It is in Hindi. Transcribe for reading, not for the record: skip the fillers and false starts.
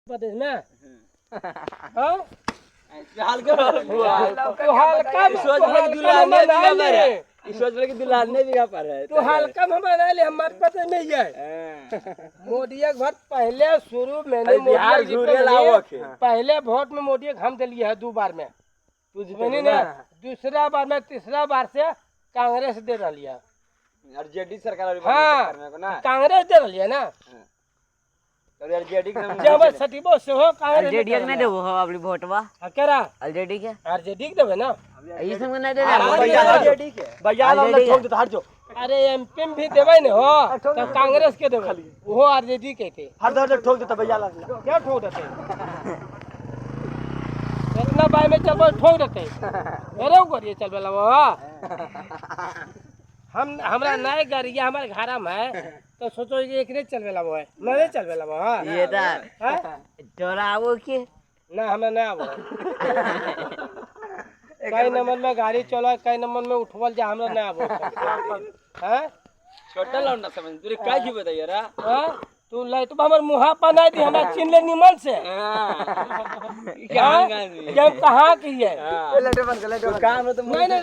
प्रदेश में हाँ हल्का दुल्हन भी पर है तो हल्का में बना ले हमारे पता नहीं है मोदी के वोट पहले शुरू में बिहार घूरे लाओ पहले वोट में मोदी हम दिलिए है 2 बार में ना दूसरा बार में तीसरा बार से कांग्रेस दे रही है आरजेडी सरकार हाँ करने को ना कांग्रेस दे रही है ना और आरजेडी के जब सटीबो से हो कांग्रेस आरजेडी के नहीं देबो हो अपनी वोटवा केरा आरजेडी के आरजेडी के देबे ना ई संग नहीं दे आरजेडी के बजा ला ठोक देता हट जो अरे एमपी में भी देबे ने हो तो कांग्रेस के देबे वो आरजेडी के थे हर दर ठोक देता भैया ला क्या ठोक देते इतना बाय में चल ठोक देते अरे करिए चल बेला वो हम हमरा नए गरिया हमारे घर में है तो सोचो कि एक नहीं चल बेला वो है नहीं चल बेला वो ये ता तोरा आवो के ना हमें नहीं आवो कई नंबर में गाड़ी चला कई नंबर में उठवल जा हमरा नहीं आवो हैं छोटा लौंडा समझ तू काय की बताइए यार हां तू लाइट हमर मुहा पना दी हमरा चिन ले निमन से क्या कहां की है लाइट बंद कर लाइट काम तो नहीं